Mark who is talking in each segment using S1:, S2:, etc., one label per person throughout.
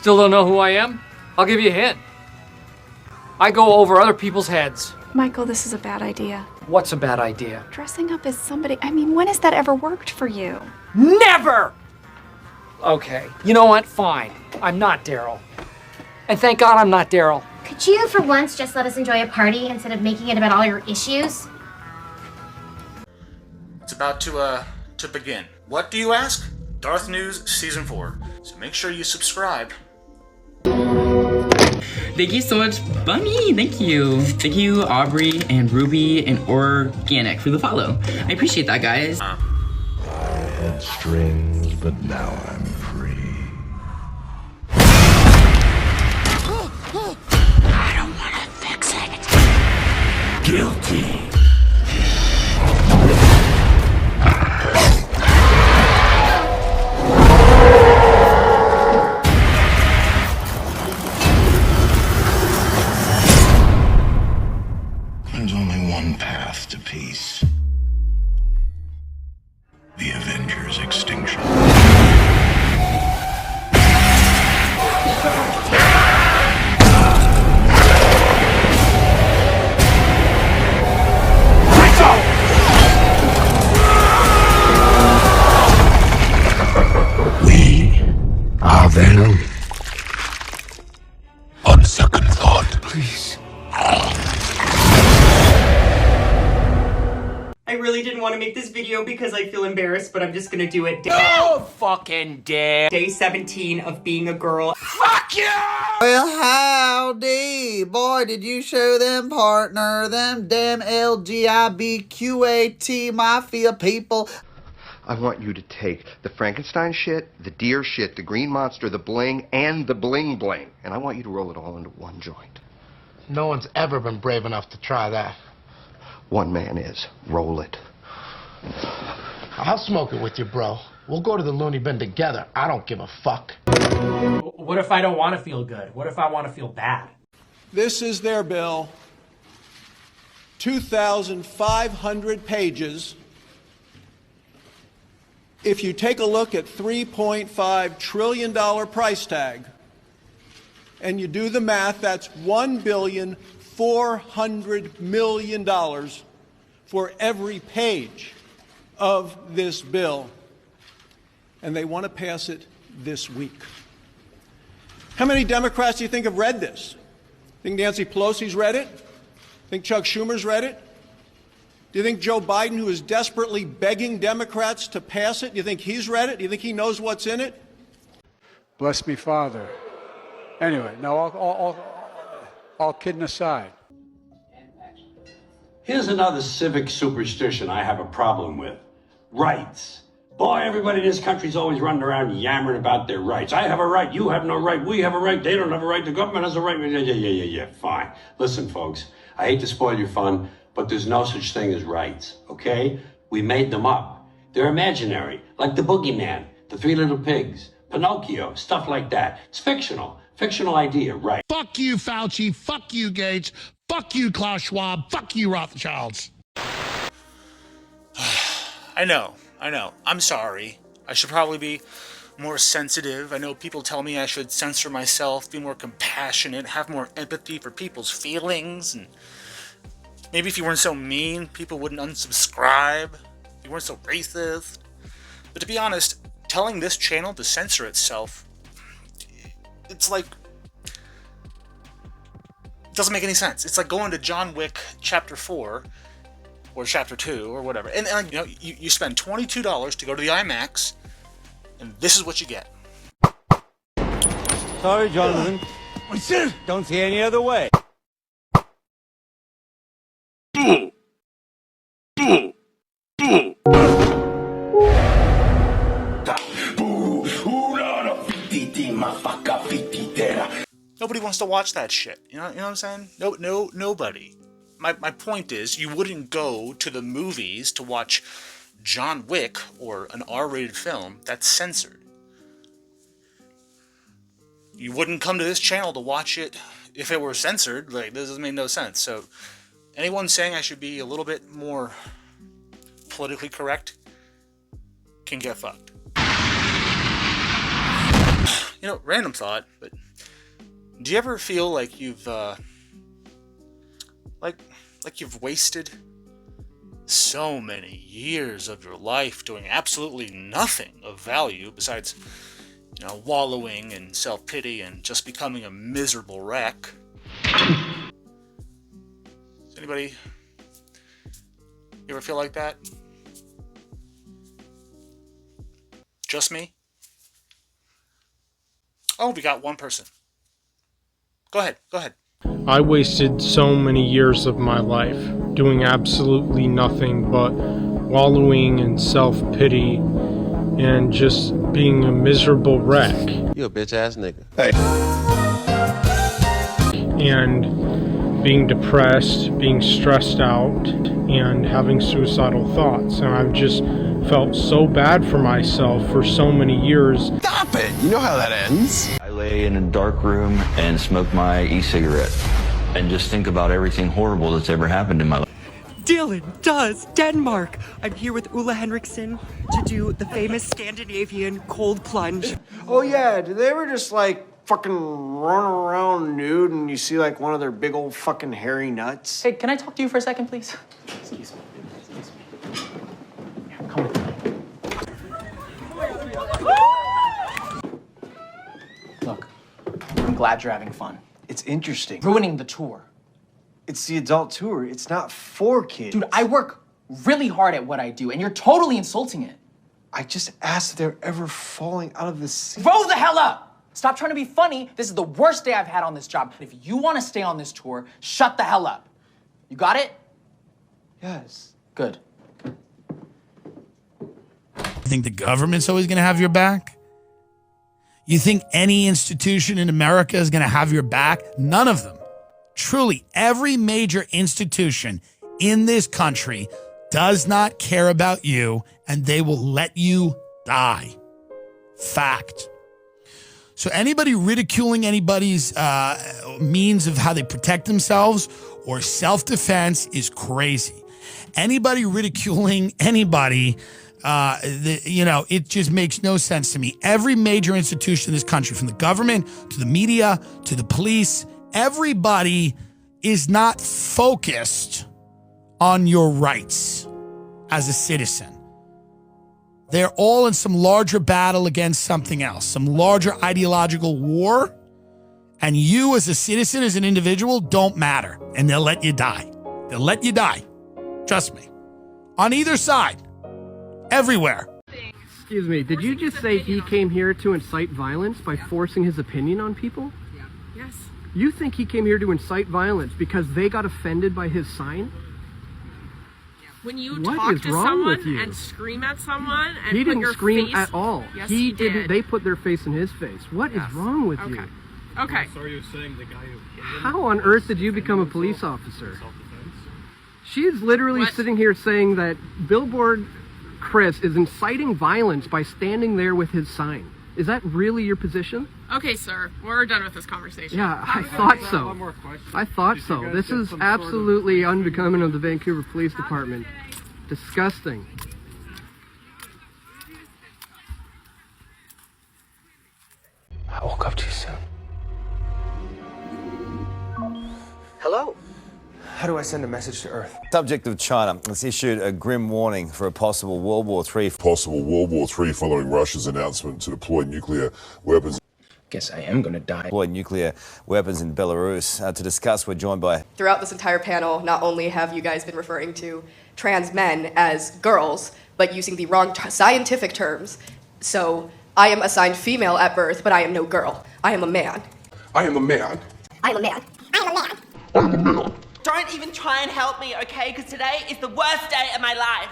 S1: Still don't know who I am? I'll give you a hint. I go over other people's heads.
S2: Michael, this is a bad idea.
S1: What's a bad idea?
S2: Dressing up as somebody, I mean, when has that ever worked for you?
S1: Never! Okay, you know what? Fine. I'm not Daryl. And thank God I'm not Daryl.
S3: Could you, for once, just let us enjoy a party instead of making it about all your issues?
S4: It's about to begin. What do you ask? DarthNews Season 4. So make sure you subscribe.
S5: Thank you so much, Bunny. Thank you. Thank you, Aubrey and Ruby and Organic for the follow. I appreciate that, guys.
S6: I had strings, but now I'm free.
S5: I don't want to fix it.
S6: Guilty. There's only one path to peace. The Avengers' extinction. We are Venom. On second thought, please.
S7: I really didn't want to make this video because I feel embarrassed, but I'm just gonna do it.
S1: Oh, fucking dare.
S7: Day 17 of being a girl.
S1: Fuck you!
S8: Well, howdy. Boy, did you show them, partner, them damn LGIBQAT mafia people.
S9: I want you to take the Frankenstein shit, the deer shit, the green monster, the bling, and the bling bling. And I want you to roll it all into one joint.
S10: No one's ever been brave enough to try that.
S9: One man is. Roll it.
S10: I'll smoke it with you, bro. We'll go to the loony bin together. I don't give a fuck.
S11: What if I don't want to feel good? What if I want to feel bad?
S12: This is their bill. 2,500 pages. If you take a look at $3.5 trillion price tag, and you do the math, that's $1.4 billion for every page of this bill. And they want to pass it this week. How many Democrats do you think have read this? Think Nancy Pelosi's read it? Think Chuck Schumer's read it? Do you think Joe Biden, who is desperately begging Democrats to pass it, do you think he's read it? Do you think he knows what's in it?
S13: Bless me, Father. Anyway, no, all kidding aside.
S14: Here's another civic superstition I have a problem with. Rights. Boy, everybody in this country's always running around yammering about their rights. I have a right, you have no right, we have a right, they don't have a right, the government has a right. Yeah, fine. Listen, folks, I hate to spoil your fun, but there's no such thing as rights, okay? We made them up. They're imaginary, like the boogeyman, the Three Little Pigs, Pinocchio, stuff like that. It's fictional. Fictional idea, right?
S15: Fuck you, Fauci. Fuck you, Gates. Fuck you, Klaus Schwab. Fuck you, Rothschilds.
S4: I know. I'm sorry. I should probably be more sensitive. I know people tell me I should censor myself, be more compassionate, have more empathy for people's feelings, and maybe if you weren't so mean, people wouldn't unsubscribe. If you weren't so racist. But to be honest, telling this channel to censor itself, it's like, it doesn't make any sense. It's like going to John Wick Chapter 4 or Chapter 2 or whatever, and you know, you spend $22 to go to the IMAX, and this is what you get.
S16: Sorry, Jonathan. What's it? Don't see any other way.
S4: Nobody wants to watch that shit. You know what I'm saying? Nobody. My point is, you wouldn't go to the movies to watch John Wick or an R-rated film that's censored. You wouldn't come to this channel to watch it if it were censored. Like, this doesn't make no sense. So, anyone saying I should be a little bit more politically correct can get fucked. You know, random thought, but do you ever feel like you've, like you've wasted so many years of your life doing absolutely nothing of value besides, you know, wallowing in self-pity and just becoming a miserable wreck? Does anybody you ever feel like that? Just me? Oh, we got one person. Go ahead.
S17: I wasted so many years of my life doing absolutely nothing but wallowing in self-pity and just being a miserable wreck.
S16: You a bitch ass nigga.
S17: Hey. And being depressed, being stressed out, and having suicidal thoughts. And I've just felt so bad for myself for so many years.
S16: Stop it! You know how that ends.
S18: I lay in a dark room and smoke my e-cigarette and just think about everything horrible that's ever happened in my life.
S7: Dylan does Denmark. I'm here with Ulla Henriksen to do the famous Scandinavian cold plunge.
S19: Oh yeah, did they ever just like fucking run around nude and you see like one of their big old fucking hairy nuts?
S20: Hey, can I talk to you for a second, please? Excuse me. Yeah, come with me. Look, I'm glad you're having fun.
S19: It's interesting.
S20: Ruining the tour.
S19: It's the adult tour. It's not for kids.
S20: Dude, I work really hard at what I do, and you're totally insulting it.
S19: I just asked if they're ever falling out of the seat.
S20: Grow the hell up! Stop trying to be funny. This is the worst day I've had on this job. If you want to stay on this tour, shut the hell up. You got it?
S19: Yes.
S20: Good.
S15: You think the government's always going to have your back? You think any institution in America is going to have your back? None of them. Truly, every major institution in this country does not care about you, and they will let you die. Fact. So anybody ridiculing anybody's means of how they protect themselves or self-defense is crazy. Anybody ridiculing anybody, it just makes no sense to me. Every major institution in this country, from the government to the media to the police, everybody is not focused on your rights as a citizen. They're all in some larger battle against something else, some larger ideological war. And you as a citizen, as an individual, don't matter. And they'll let you die. They'll let you die. Trust me. On either side. Everywhere.
S17: Excuse me, did you just say he came here to incite violence by forcing his opinion on people?
S21: Yeah. Yes.
S17: You think he came here to incite violence because they got offended by his sign?
S21: When you
S17: What
S21: talk
S17: is
S21: to
S17: wrong
S21: someone
S17: with you?
S21: and scream at someone and
S17: He
S21: put
S17: didn't
S21: your
S17: scream
S21: face...
S17: at all.
S21: Yes,
S17: he
S21: did.
S17: didn't. They put their face in his face. What is wrong with you?
S21: Okay.
S17: So you're saying the guy who... How on earth did you become a police officer? She is literally sitting here saying that Billboard Chris is inciting violence by standing there with his sign. Is that really your position?
S21: Okay, sir. We're done with this conversation.
S17: Yeah, I thought so. I thought so. This is absolutely unbecoming of the Vancouver Police Department. Disgusting.
S16: I woke up too soon.
S22: Hello?
S16: How do I send a message to Earth?
S22: Subject of China has issued a grim warning for a possible World War III.
S23: Possible World War III following Russia's announcement to deploy nuclear weapons.
S22: Guess I am going to die. Deploy nuclear weapons in Belarus. To discuss, we're joined by...
S24: Throughout this entire panel, not only have you guys been referring to trans men as girls, but using the wrong scientific terms. So, I am assigned female at birth, but I am no girl. I am a man.
S23: I am a man.
S24: I am a man.
S23: I am a man.
S25: Don't even try and help me, okay? Because today is the worst day of my life.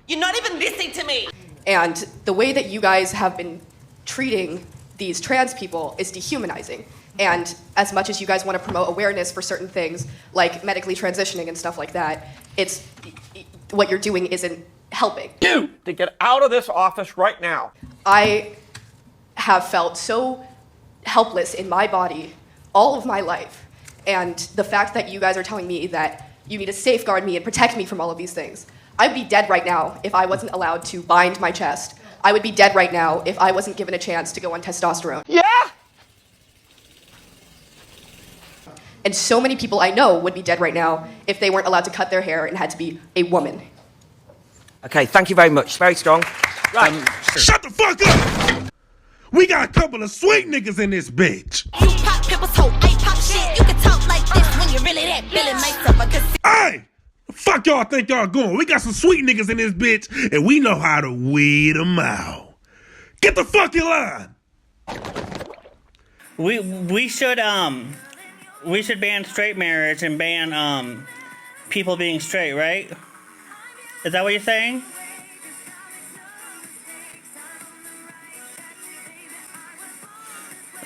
S25: You're not even listening to me.
S24: And the way that you guys have been treating these trans people is dehumanizing. And as much as you guys want to promote awareness for certain things, like medically transitioning and stuff like that, it's what you're doing isn't helping.
S26: You to get out of this office right now.
S24: I have felt so helpless in my body all of my life. And the fact that you guys are telling me that you need to safeguard me and protect me from all of these things. I'd be dead right now if I wasn't allowed to bind my chest, I would be dead right now if I wasn't given a chance to go on testosterone.
S26: Yeah?
S24: And so many people I know would be dead right now if they weren't allowed to cut their hair and had to be a woman.
S26: Okay, thank you very much. Very strong. Right.
S1: Shut the fuck up! We got a couple of sweet niggas in this bitch.
S2: You pop pimples, hoe, I pop shit. You can talk like this when you're really that feeling myself. I can see.
S1: Hey! Fuck y'all think y'all going. We got some sweet niggas in this bitch, and we know how to weed them out. Get the fuck in line!
S3: We should ban straight marriage and ban people being straight, right? Is that what you're saying?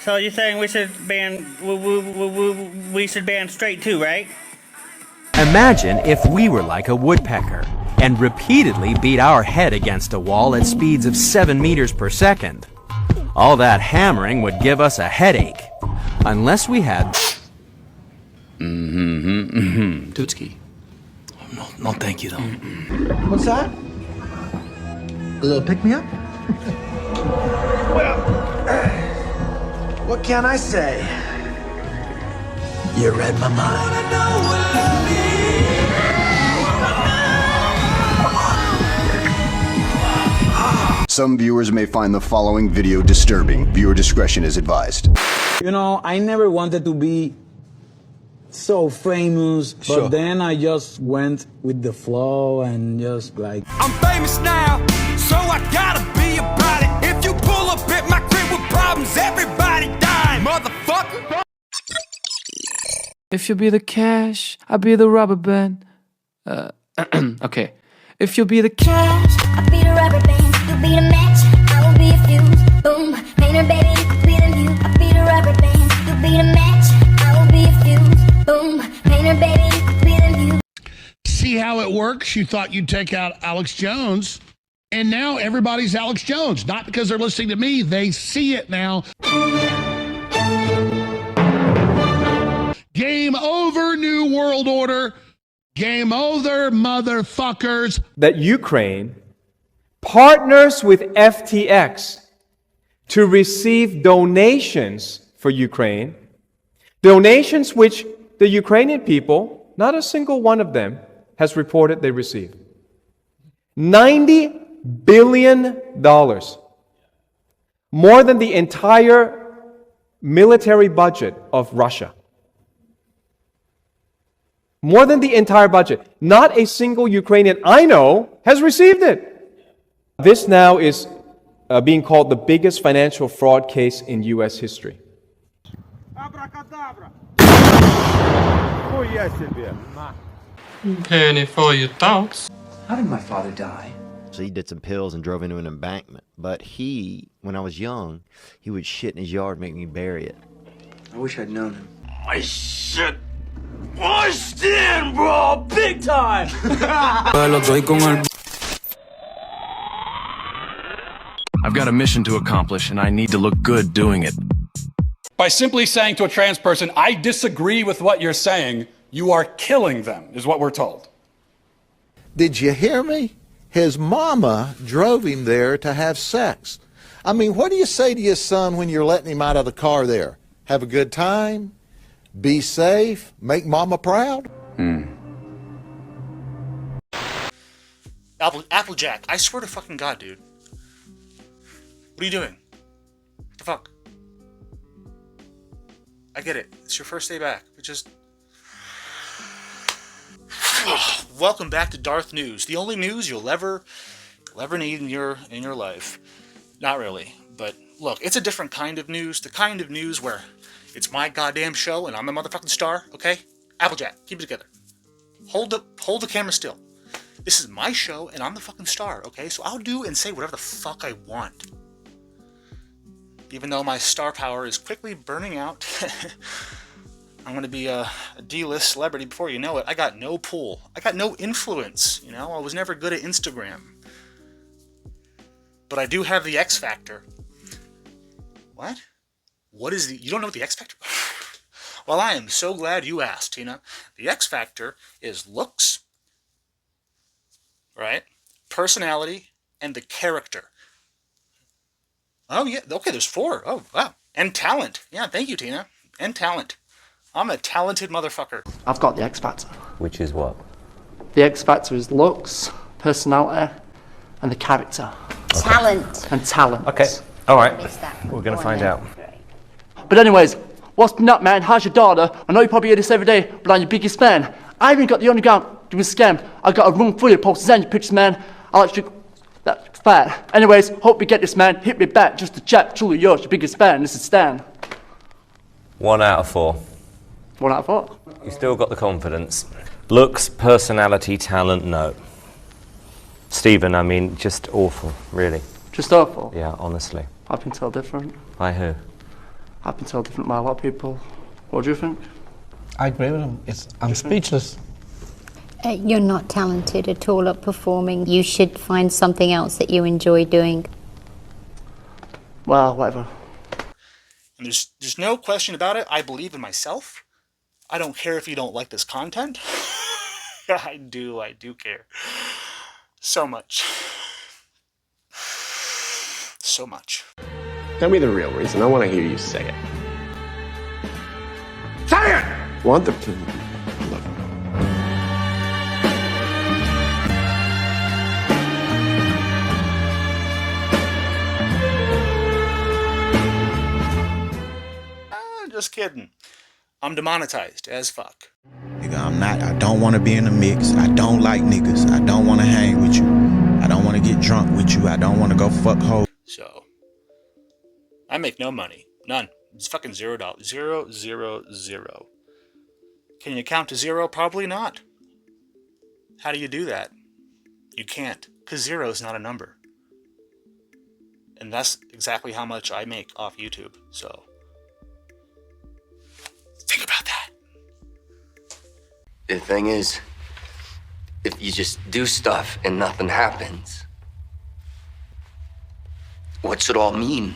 S3: So you're saying we should ban we should ban straight too, right?
S5: Imagine if we were like a woodpecker and repeatedly beat our head against a wall at speeds of 7 meters per second. All that hammering would give us a headache, unless we had...
S6: Tutski. No, thank you, though.
S8: What's that? A little pick-me-up? Well, what can I say? You read my mind.
S27: Some viewers may find the following video disturbing. Viewer discretion is advised.
S28: You know, I never wanted to be so famous, but then I just went with the flow and just like...
S2: I'm famous now, so I gotta be about it. If you pull up at my crib with problems, everybody dying, motherfucker.
S29: If you be the cash, I'll be the rubber band. Okay. If you be the cash,
S2: I'll be the rubber band. You be the match, I will be a fuse. Boom, painter baby, you could be the mute. I'll be the rubber band. You be the match, I will be a fuse. Boom, painter baby, you could be the mute.
S10: See how it works? You thought you'd take out Alex Jones, and now everybody's Alex Jones. Not because they're listening to me, they see it now. Game over, New World Order. Game over, motherfuckers.
S30: That Ukraine partners with FTX to receive donations for Ukraine, donations which the Ukrainian people, not a single one of them, has reported they received. $90 billion. More than the entire military budget of Russia. More than the entire budget. Not a single Ukrainian I know has received it. This now is being called the biggest financial fraud case in U.S. history.
S31: Penny for your thoughts.
S32: How did my father die?
S33: So he did some pills and drove into an embankment. But when I was young, he would shit in his yard and make me bury it.
S32: I wish I'd known him.
S2: My shit pushed in, bro, big time.
S34: I've got a mission to accomplish, and I need to look good doing it.
S35: By simply saying to a trans person, I disagree with what you're saying, you are killing them, is what we're told.
S36: Did you hear me? His mama drove him there to have sex. I mean, what do you say to your son when you're letting him out of the car there? Have a good time? Be safe? Make mama proud?
S4: Applejack, I swear to fucking God, dude. What are you doing? What the fuck? I get it. It's your first day back. But just... Welcome back to DarthNews. The only news you'll ever need in your life. Not really. But look, it's a different kind of news. The kind of news where it's my goddamn show and I'm the motherfucking star, okay? Applejack, keep it together. Hold the camera still. This is my show and I'm the fucking star, okay? So I'll do and say whatever the fuck I want. Even though my star power is quickly burning out, I'm going to be a D-list celebrity before you know it. I got no pull. I got no influence, you know? I was never good at Instagram. But I do have the X Factor. What? What is you don't know what the X Factor? Well, I am so glad you asked, Tina. The X Factor is looks, right? Personality, and the character. Oh, yeah. Okay, there's 4. Oh, wow. And talent. Yeah, thank you, Tina. And talent. I'm a talented motherfucker.
S7: I've got the X Factor.
S9: Which is what?
S7: The X Factor is looks, personality, and the character.
S2: Talent.
S7: And talent.
S9: Okay, alright. We're gonna find out.
S7: But anyways, what's been up, man? How's your daughter? I know you probably hear this every day, but I'm your biggest fan. I even got the underground doing scam. I got a room full of posters and your pictures, man. I like you. That's fat. Anyways, hope you get this, man. Hit me back just to chat. Truly yours, your biggest fan. This is Stan.
S9: 1 out of 4.
S7: 1 out of 4.
S9: You still got the confidence. Looks, personality, talent, no. Stephen, I mean, just awful, really.
S7: Just awful?
S9: Yeah, honestly.
S7: I've been told different.
S9: By who?
S7: I've been told different by a lot of people. What do you think?
S11: I agree with him. I'm speechless.
S2: You're not talented at all at performing. You should find something else that you enjoy doing.
S7: Well, whatever.
S4: And there's no question about it. I believe in myself. I don't care if you don't like this content. I do care. So much. So much.
S12: Tell me the real reason. I want to hear you say it.
S8: Say it!
S12: Want them to look.
S4: Just kidding. I'm demonetized as fuck.
S13: Nigga, I don't want to be in the mix. I don't like niggas. I don't want to hang with you. I don't want to get drunk with you. I don't want to go fuck hoes.
S4: So, I make no money. None. It's fucking $0. 0, 0, 0. Can you count to 0? Probably not. How do you do that? You can't, because 0 is not a number. And that's exactly how much I make off YouTube, so think about that.
S14: The thing is, if you just do stuff and nothing happens, what's it all mean?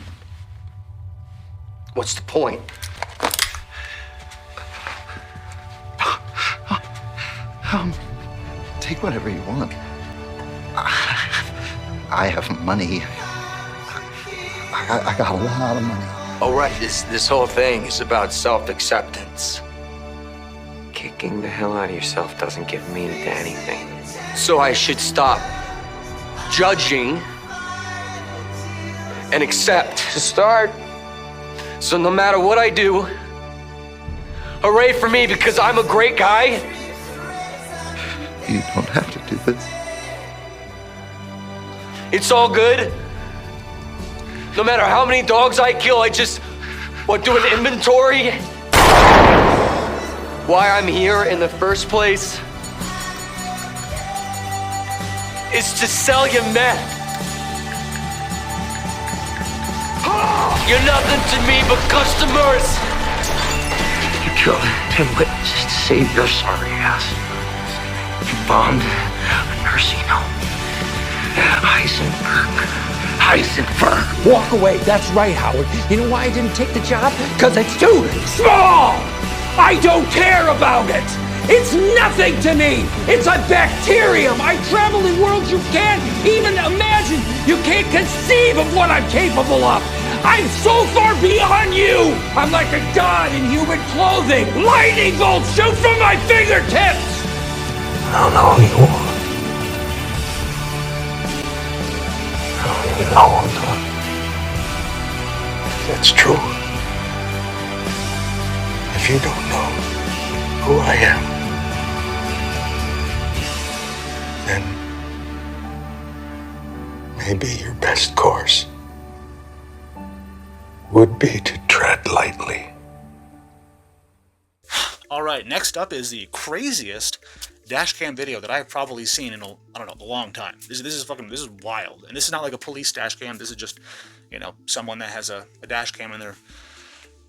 S14: What's the point?
S13: Take whatever you want. I have money. I got a lot of money.
S14: Oh, right, this whole thing is about self-acceptance.
S15: Kicking the hell out of yourself doesn't give meaning to anything.
S14: So I should stop judging and accept. To start. So no matter what I do, hooray for me because I'm a great guy.
S13: You don't have to do this.
S14: It's all good. No matter how many dogs I kill, I just do an inventory. Why I'm here in the first place is to sell you meth. You're nothing to me but customers.
S13: You killed 10 witnesses to save your sorry ass. You bombed a nursing home. Heisenberg.
S16: Walk away. That's right, Howard. You know why I didn't take the job? Because it's too small. I don't care about it. It's nothing to me. It's a bacterium. I travel in worlds you can't even imagine. You can't conceive of what I'm capable of. I'm so far beyond you. I'm like a god in human clothing. Lightning bolts shoot from my fingertips.
S13: I don't know who you are. I don't even know if that's true. If you don't know who I am, then maybe your best course would be to tread lightly.
S4: All right, next up is the craziest dashcam video that I've probably seen in a long time. This is wild, and this is not like a police dashcam. This is just, someone that has a dashcam in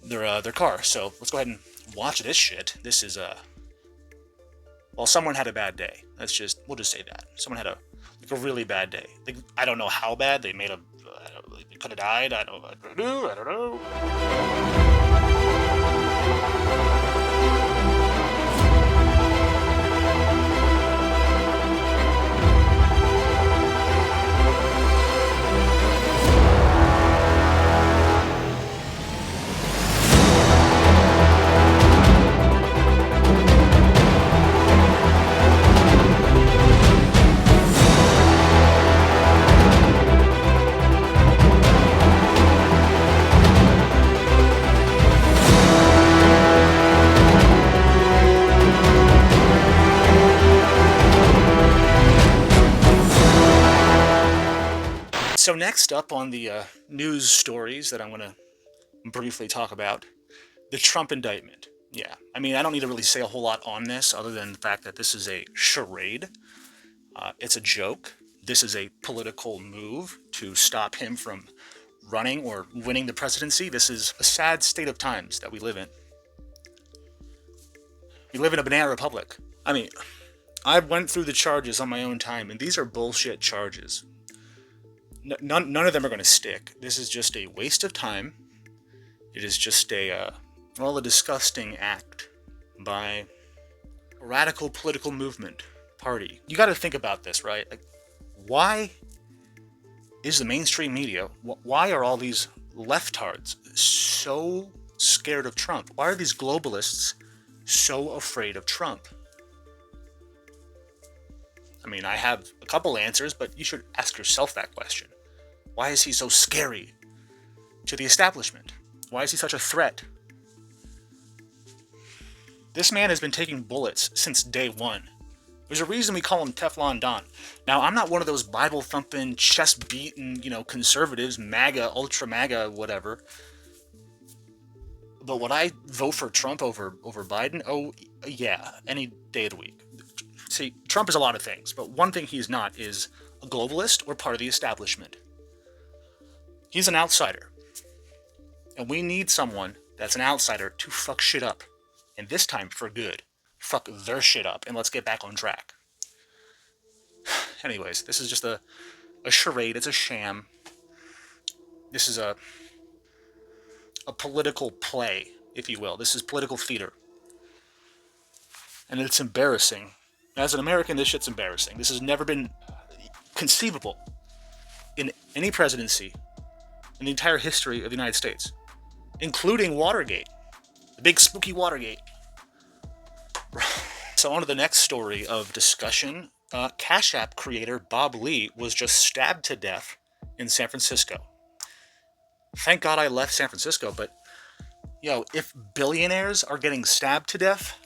S4: their car. So let's go ahead and watch this shit. This is someone had a bad day. We'll just say that someone had a really bad day. I don't know how bad. They could have died. I don't know. So next up on the news stories that I'm going to briefly talk about, the Trump indictment. Yeah, I mean, I don't need to really say a whole lot on this other than the fact that this is a charade. It's a joke. This is a political move to stop him from running or winning the presidency. This is a sad state of times that we live in. We live in a banana republic. I mean, I went through the charges on my own time, and these are bullshit charges. None of them are going to stick. This is just a waste of time. It is just a disgusting act by a radical political movement party. You got to think about this, right? Like, why is the mainstream media, why are all these leftards so scared of Trump? Why are these globalists so afraid of Trump? I mean, I have a couple answers, but you should ask yourself that question. Why is he so scary to the establishment? Why is he such a threat? This man has been taking bullets since day one. There's a reason we call him Teflon Don. Now, I'm not one of those Bible-thumping, chest-beating, conservatives, MAGA, ultra-MAGA, whatever. But would I vote for Trump over Biden? Oh, yeah, any day of the week. See, Trump is a lot of things, but one thing he's not is a globalist or part of the establishment. He's an outsider. And we need someone that's an outsider to fuck shit up. And this time for good. Fuck their shit up, and let's get back on track. Anyways, this is just a charade. It's a sham. This is a political play, if you will. This is political theater. And it's embarrassing. As an American, this shit's embarrassing. This has never been conceivable in any presidency in the entire history of the United States, including Watergate. The big spooky Watergate. So on to the next story of discussion. CashApp creator Bob Lee was just stabbed to death in San Francisco. Thank God I left San Francisco, but if billionaires are getting stabbed to death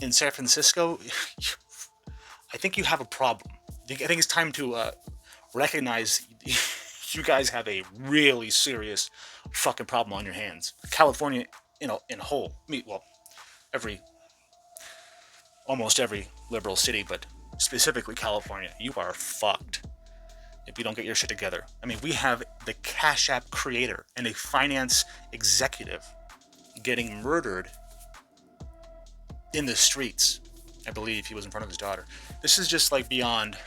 S4: in San Francisco, I think you have a problem. I think it's time to recognize you guys have a really serious fucking problem on your hands. California, in whole. I mean, well, almost every liberal city, but specifically California, you are fucked if you don't get your shit together. I mean, we have the CashApp creator and a finance executive getting murdered in the streets. I believe he was in front of his daughter. This is just like beyond.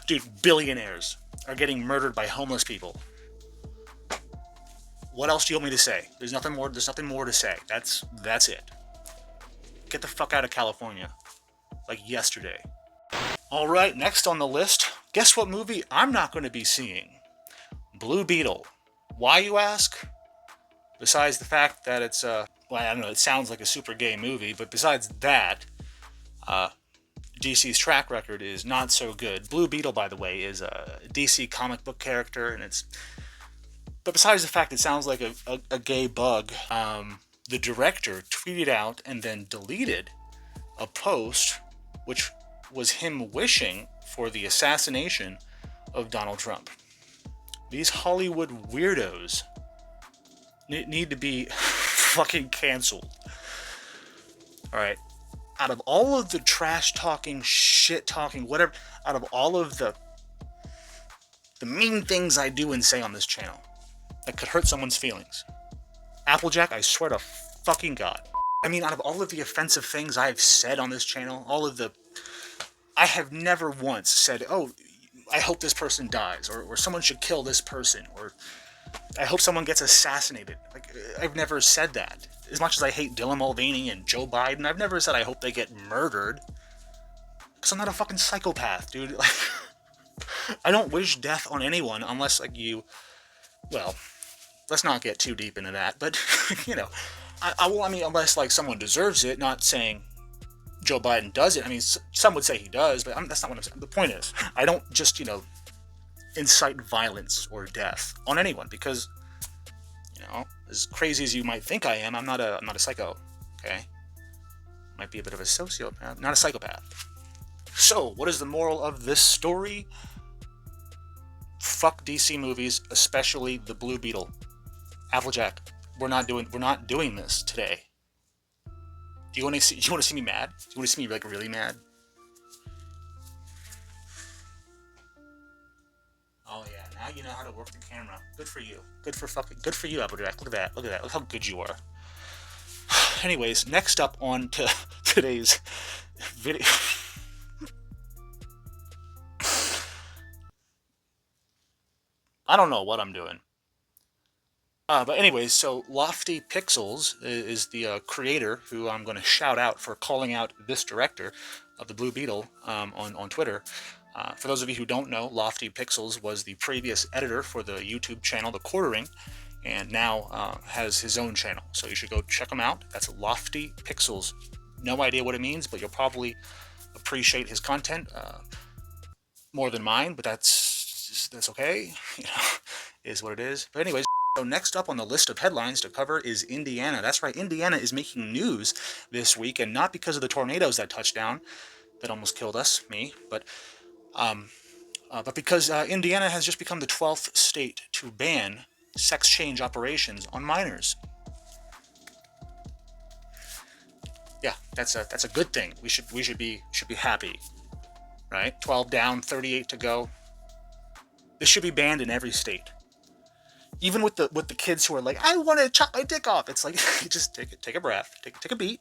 S4: Dude, billionaires are getting murdered by homeless people. What else do you want me to say? There's nothing more to say. That's it. Get the fuck out of California. Like yesterday. Alright, next on the list. Guess what movie I'm not going to be seeing? Blue Beetle. Why, you ask? Besides the fact that it's, I don't know, it sounds like a super gay movie, but besides that, DC's track record is not so good. Blue Beetle, by the way, is a DC comic book character, and but besides the fact it sounds like a gay bug, the director tweeted out and then deleted a post which was him wishing for the assassination of Donald Trump. These Hollywood weirdos need to be fucking canceled. Alright, out of all of the trash talking, shit talking, whatever, out of all of the mean things I do and say on this channel that could hurt someone's feelings, Applejack, I swear to fucking God. I mean, out of all of the offensive things I've said on this channel, I have never once said, oh, I hope this person dies, or someone should kill this person, or I hope someone gets assassinated. Like, I've never said that. As much as I hate Dylan Mulvaney and Joe Biden, I've never said I hope they get murdered. Because I'm not a fucking psychopath, dude. Like, I don't wish death on anyone unless, like, well, let's not get too deep into that, but, I mean, unless, like, someone deserves it, not saying Joe Biden does it. I mean, some would say he does, but that's not what I'm saying. The point is, I don't just, incite violence or death on anyone, because, as crazy as you might think I am, I'm not a psycho, okay? Might be a bit of a sociopath, not a psychopath. So, what is the moral of this story? fuck DC movies, especially the Blue Beetle. Applejack, we're not doing this today. Do you want to see me mad? Do you want to see me like really mad? Oh yeah, now you know how to work the camera. Good for you. Good for you, Applejack. Look at that. Look at that. Look how good you are. Anyways, next up on to today's video. I don't know what I'm doing. But anyways, so Lofty Pixels is the creator who I'm going to shout out for calling out this director of the Blue Beetle on Twitter. For those of you who don't know, Lofty Pixels was the previous editor for the YouTube channel The Quartering, and now has his own channel. So you should go check him out. That's Lofty Pixels. No idea what it means, but you'll probably appreciate his content more than mine, but that's okay. You know, is what it is. But anyways, so next up on the list of headlines to cover is Indiana. That's right, Indiana is making news this week, and not because of the tornadoes that touched down that almost killed us, me, but because Indiana has just become the 12th state to ban sex change operations on minors. Yeah, that's a good thing. We should be happy, right? 12 down, 38 to go. This should be banned in every state. Even with the kids who are like, I want to chop my dick off. It's like, you just take a breath, take a beat,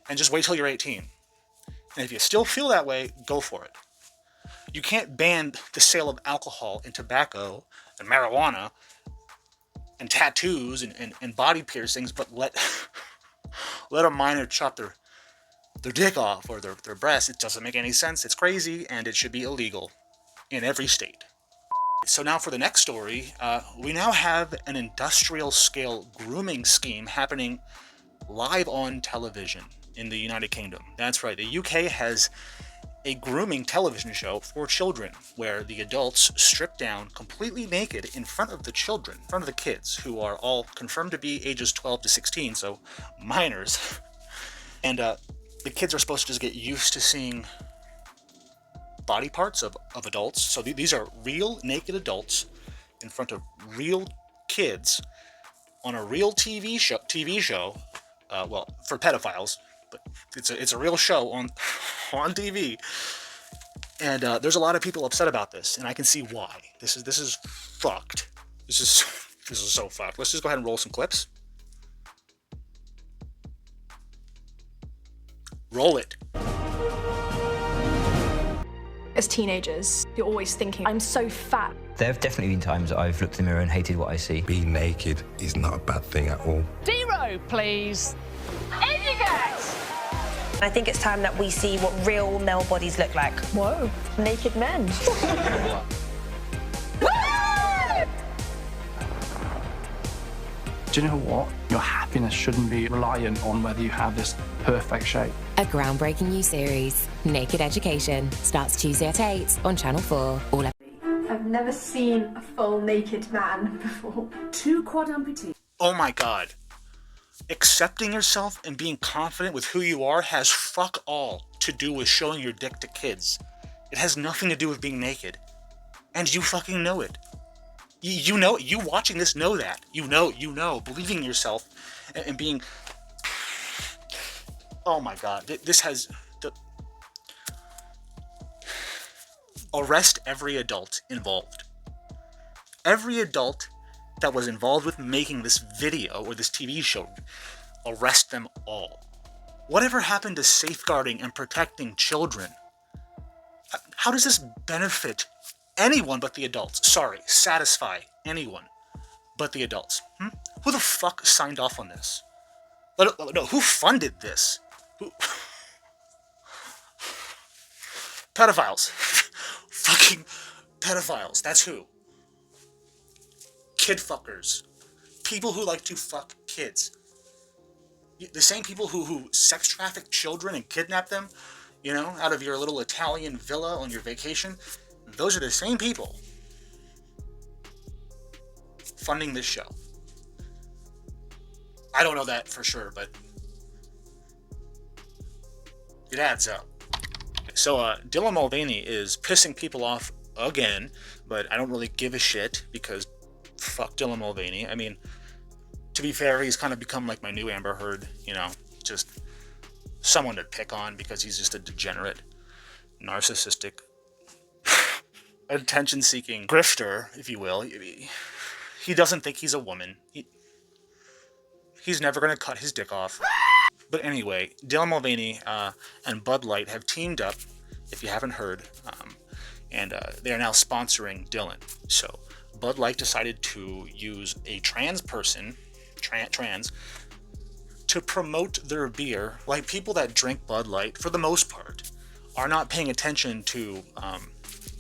S4: and just wait till you're 18. And if you still feel that way, go for it. You can't ban the sale of alcohol and tobacco and marijuana and tattoos and body piercings, but let a minor chop their dick off or their breast. It doesn't make any sense. It's crazy, and it should be illegal in every state. So now for the next story, we now have an industrial-scale grooming scheme happening live on television in the United Kingdom. That's right, the UK has a grooming television show for children where the adults strip down completely naked in front of the children, in front of the kids, who are all confirmed to be ages 12 to 16, so minors. And the kids are supposed to just get used to seeing body parts of adults. So these are real naked adults in front of real kids on a real TV show. Well, for pedophiles, but it's a real show on TV. And there's a lot of people upset about this, and I can see why. This is fucked. This is so fucked. Let's just go ahead and roll some clips. Roll it.
S1: As teenagers, you're always thinking, I'm so fat.
S3: There have definitely been times that I've looked in the mirror and hated what I see.
S5: Being naked is not a bad thing at all.
S6: 0, please. Indicate!
S17: I think it's time that we see what real male bodies look like.
S1: Whoa, naked men.
S30: Do you know what? Your happiness shouldn't be reliant on whether you have this perfect shape.
S18: A groundbreaking new series, Naked Education, starts Tuesday at 8 on Channel 4.
S1: I've never seen a full naked man before.
S6: 2 quad amputees.
S4: Oh my god. Accepting yourself and being confident with who you are has fuck all to do with showing your dick to kids. It has nothing to do with being naked. And you fucking know it. You know, you watching this know that. You know, believing in yourself and being... Oh my god, this has... Arrest every adult involved. Every adult that was involved with making this video or this TV show, arrest them all. Whatever happened to safeguarding and protecting children? How does this benefit anyone but the adults? Sorry, satisfy anyone but the adults. Who the fuck signed off on this? No, who funded this? Who? Pedophiles. Fucking pedophiles. That's who. Kid fuckers. People who like to fuck kids. The same people who sex traffic children and kidnap them, you know, out of your little Italian villa on your vacation. Those are the same people funding this show. I don't know that for sure, but it adds up. So Dylan Mulvaney is pissing people off again, but I don't really give a shit because fuck Dylan Mulvaney. I mean, to be fair, he's kind of become like my new Amber Heard, you know, just someone to pick on because he's just a degenerate, narcissistic, attention-seeking grifter, if you will. He doesn't think he's a woman. He's never going to cut his dick off. But anyway, Dylan Mulvaney and Bud Light have teamed up, if you haven't heard, and they are now sponsoring Dylan. So Bud Light decided to use a trans person, trans, to promote their beer. Like, people that drink Bud Light, for the most part, are not paying attention to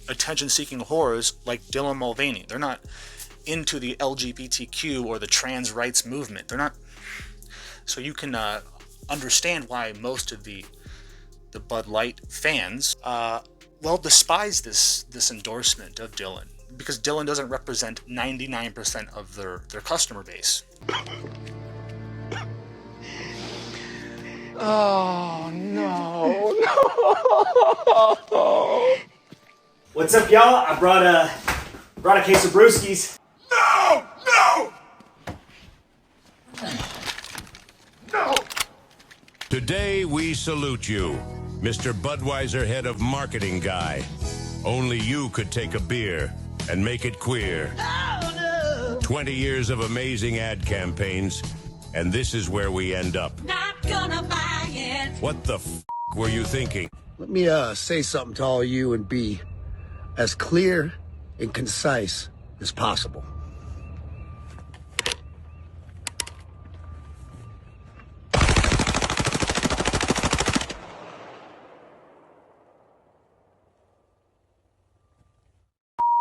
S4: attention-seeking whores like Dylan Mulvaney. They're not into the LGBTQ or the trans rights movement. They're not. So you can understand why most of the Bud Light fans, despise this endorsement of Dylan, because Dylan doesn't represent 99% of their customer base.
S16: Oh, no.
S10: What's up, y'all? I brought a case of brewskis.
S16: No!
S19: Today we salute you, Mr. Budweiser, head of marketing guy. Only you could take a beer and make it queer. 20 years of amazing ad campaigns, and this is where we end up.
S16: Not gonna buy it.
S19: What the f*** were you thinking?
S8: Let me say something to all you and be as clear and concise as possible.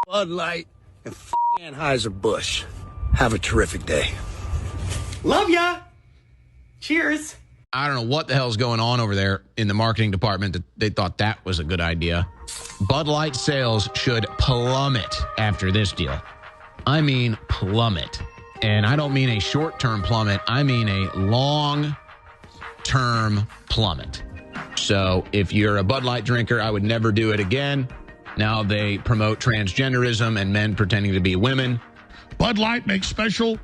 S8: Bud Light and Anheuser-Busch. Have a terrific day.
S16: Love ya! Cheers!
S20: I don't know what the hell's going on over there in the marketing department that they thought that was a good idea. Bud Light sales should plummet after this deal. I mean plummet. And I don't mean a short-term plummet. I mean a long-term plummet. So if you're a Bud Light drinker, I would never do it again. Now they promote transgenderism and men pretending to be women.
S21: Bud Light makes special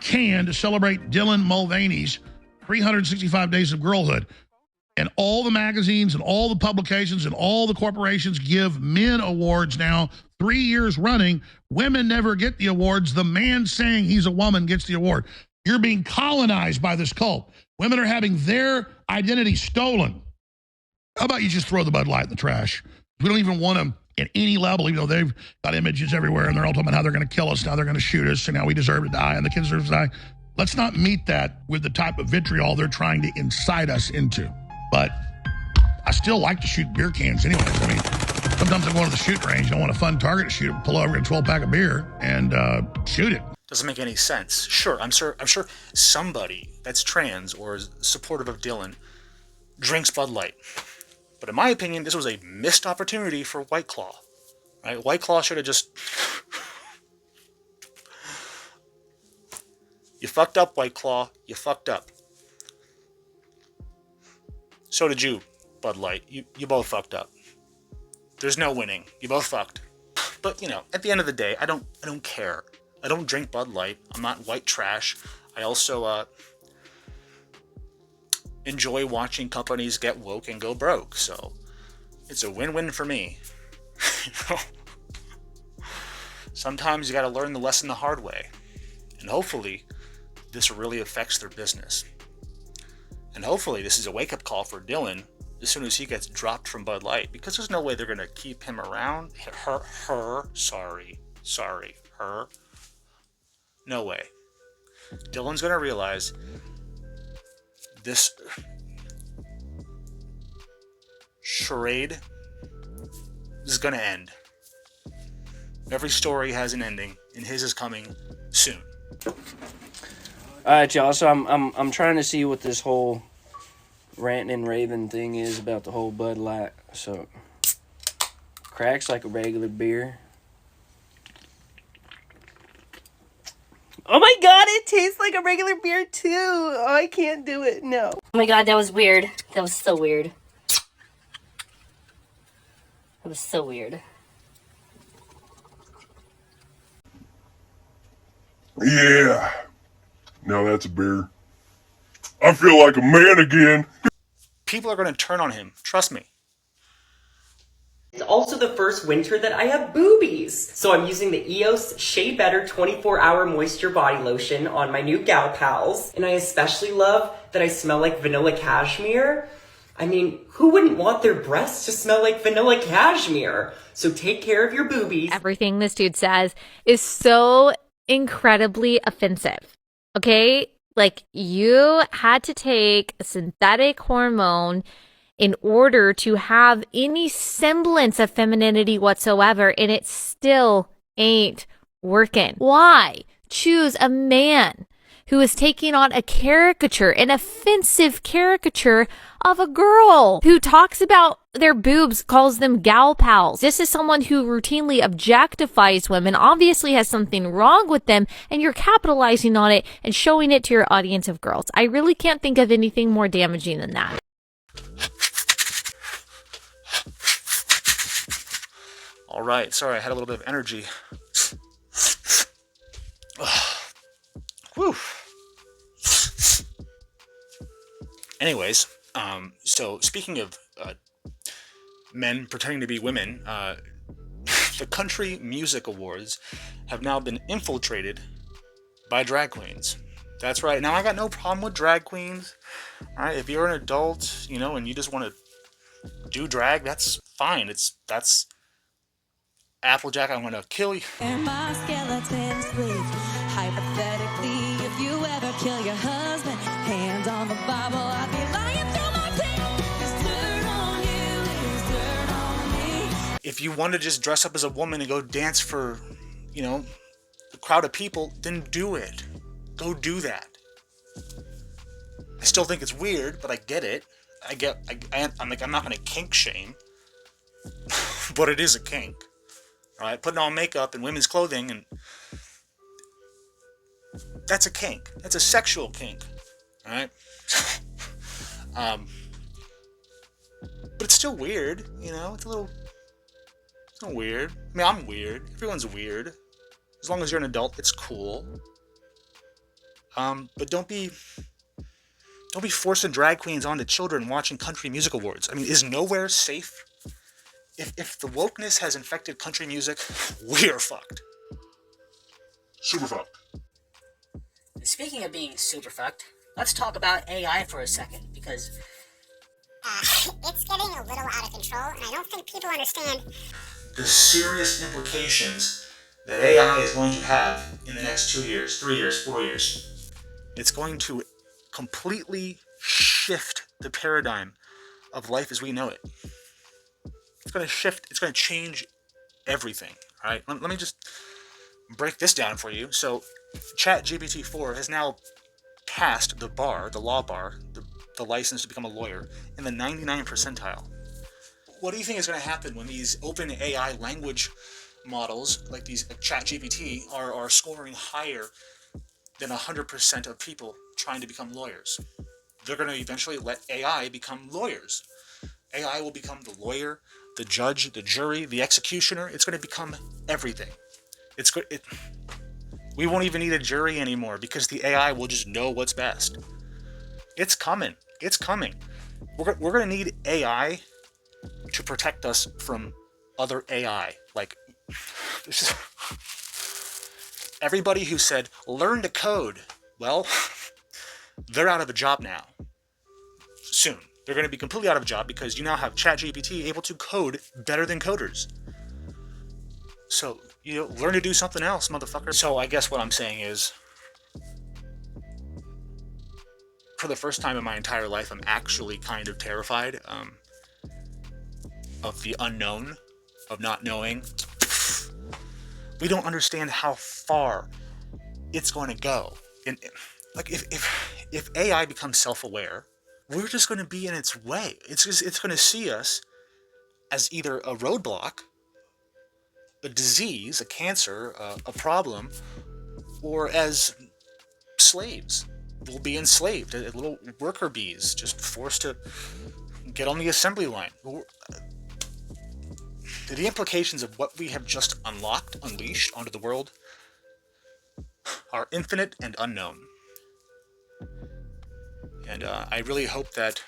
S21: can to celebrate Dylan Mulvaney's 365 days of girlhood. And all the magazines and all the publications and all the corporations give men awards now 3 years running. Women never get the awards. The man saying he's a woman gets the award. You're being colonized by this cult. Women are having their identity stolen. How about you just throw the Bud Light in the trash? We don't even want them at any level, even though they've got images everywhere and they're all talking about how they're going to kill us, now they're going to shoot us, and how we deserve to die, and the kids deserve to die. Let's not meet that with the type of vitriol they're trying to incite us into. But I still like to shoot beer cans anyways. I mean, sometimes I'm going to the shooting range, I want a fun target to shoot, pull over a 12-pack of beer and shoot it.
S4: Doesn't make any sense. Sure, I'm sure somebody that's trans or is supportive of Dylan drinks Bud Light. But in my opinion, this was a missed opportunity for White Claw. Right? White Claw should have just... You fucked up, White Claw. You fucked up. So did you, Bud Light. You both fucked up. There's no winning. You both fucked. But, you know, at the end of the day, I don't care. I don't drink Bud Light. I'm not white trash. I also enjoy watching companies get woke and go broke. So it's a win-win for me. Sometimes you got to learn the lesson the hard way. And hopefully this really affects their business. And hopefully this is a wake-up call for Dylan as soon as he gets dropped from Bud Light, because there's no way they're going to keep him around. Her. No way. Dylan's going to realize this charade is going to end. Every story has an ending, and his is coming soon.
S22: All right, y'all. So I'm trying to see what this whole ranting and raving thing is about the whole Bud Light. So cracks like a regular beer.
S17: Oh my god, it tastes like a regular beer too. Oh, I can't do it. No. Oh my god, that was weird. That was so weird. That was so weird.
S2: Yeah. Now that's a beer. I feel like a man again.
S4: People are going to turn on him. Trust me.
S9: It's also the first winter that I have boobies. So I'm using the EOS Shea Better 24-Hour Moisture Body Lotion on my new gal pals. And I especially love that I smell like vanilla cashmere. I mean, who wouldn't want their breasts to smell like vanilla cashmere? So take care of your boobies.
S11: Everything this dude says is so incredibly offensive. Okay? Like, you had to take a synthetic hormone in order to have any semblance of femininity whatsoever, and it still ain't working. Why choose a man who is taking on a caricature, an offensive caricature of a girl who talks about their boobs, calls them gal pals? This is someone who routinely objectifies women, obviously has something wrong with them, and you're capitalizing on it and showing it to your audience of girls. I really can't think of anything more damaging than that.
S4: All right. Sorry, I had a little bit of energy. Whew. Anyways, so speaking of men pretending to be women, the Country Music Awards have now been infiltrated by drag queens. That's right. Now, I got no problem with drag queens. All right, if you're an adult, you know, and you just want to do drag, that's fine. That's Applejack, I'm gonna kill you.
S23: And my skeletons live. Hypothetically, if you ever kill your husband, hands on the Bible, I'd be lying through my teeth. There's dirt on you, there's dirt on me.
S4: If you want to just dress up as a woman and go dance for, you know, a crowd of people, then do it. Go do that. I still think it's weird, but I get it. I'm not gonna kink shame, but it is a kink. All right, putting on makeup and women's clothing, and that's a kink. That's a sexual kink. All right. But it's still weird, you know. It's not weird. I mean, I'm weird. Everyone's weird. As long as you're an adult, it's cool. But don't be forcing drag queens onto children watching Country Music Awards. I mean, is nowhere safe? If the wokeness has infected country music, we are fucked. Super fucked.
S24: Speaking of being super fucked, let's talk about AI for a second, because
S25: it's getting a little out of control, and I don't think people understand
S4: the serious implications that AI is going to have in the next 2 years, 3 years, 4 years. It's going to completely shift the paradigm of life as we know it. It's going to shift, it's going to change everything. All right, let me just break this down for you. So, ChatGPT 4 has now passed the bar, the law bar, the license to become a lawyer, in the 99 percentile. What do you think is going to happen when these open AI language models, like these ChatGPT, are scoring higher than 100% of people trying to become lawyers? They're going to eventually let AI become lawyers. AI will become the lawyer, the judge, the jury, the executioner. It's going to become everything. We won't even need a jury anymore because the AI will just know what's best. It's coming. It's coming. We're going to need AI to protect us from other AI. Like, this is everybody who said, learn to code. Well, they're out of a job now. Soon. They're going to be completely out of a job because you now have ChatGPT able to code better than coders. So, you know, learn to do something else, motherfucker. So I guess what I'm saying is, for the first time in my entire life, I'm actually kind of terrified of the unknown, of not knowing. We don't understand how far it's going to go. And like, if AI becomes self-aware, we're just going to be in its way. It's going to see us as either a roadblock, a disease, a cancer, a problem, or as slaves. We'll be enslaved, little worker bees, just forced to get on the assembly line. The implications of what we have just unleashed onto the world are infinite and unknown. And I really hope that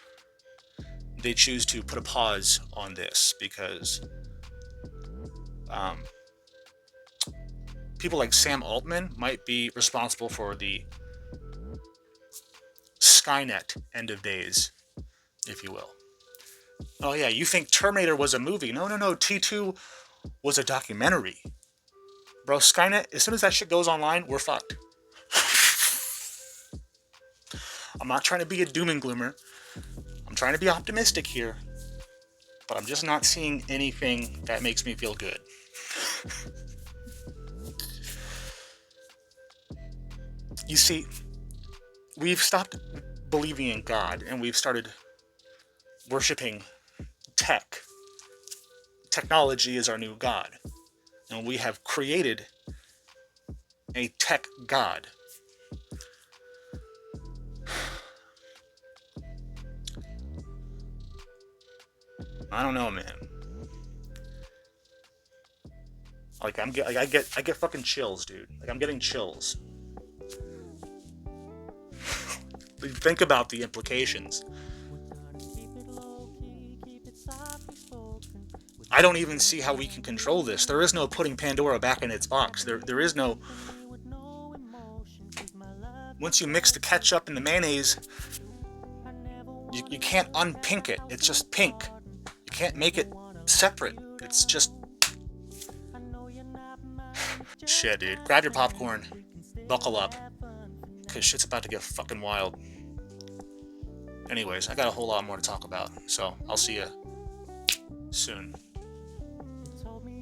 S4: they choose to put a pause on this, because people like Sam Altman might be responsible for the Skynet end of days, if you will. Oh yeah, you think Terminator was a movie? No, T2 was a documentary. Bro, Skynet, as soon as that shit goes online, we're fucked. I'm not trying to be a doom and gloomer. I'm trying to be optimistic here. But I'm just not seeing anything that makes me feel good. You see, we've stopped believing in God and we've started worshiping tech. Technology is our new God. And we have created a tech God. I don't know, man. Like I get fucking chills, dude. Like I'm getting chills. Think about the implications. I don't even see how we can control this. There is no putting Pandora back in its box. There is no... Once you mix the ketchup and the mayonnaise, you can't unpink it. It's just pink. You can't make it separate. It's just... Shit, dude. Grab your popcorn. Buckle up. Because shit's about to get fucking wild. Anyways, I got a whole lot more to talk about. So, I'll see you soon.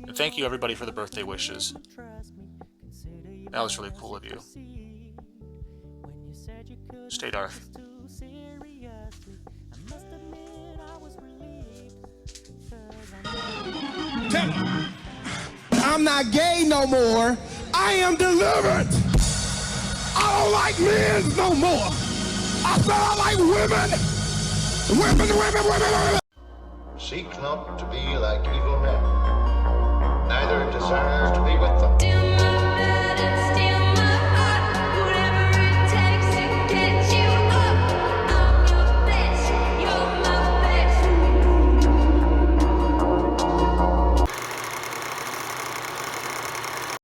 S4: And thank you, everybody, for the birthday wishes. That was really cool of you. Stay Darth.
S3: Tell him, I'm not gay no more. I am delivered. I don't like men no more. I said I like women. Women.
S7: Seek not to be like evil men, neither desire to be with them.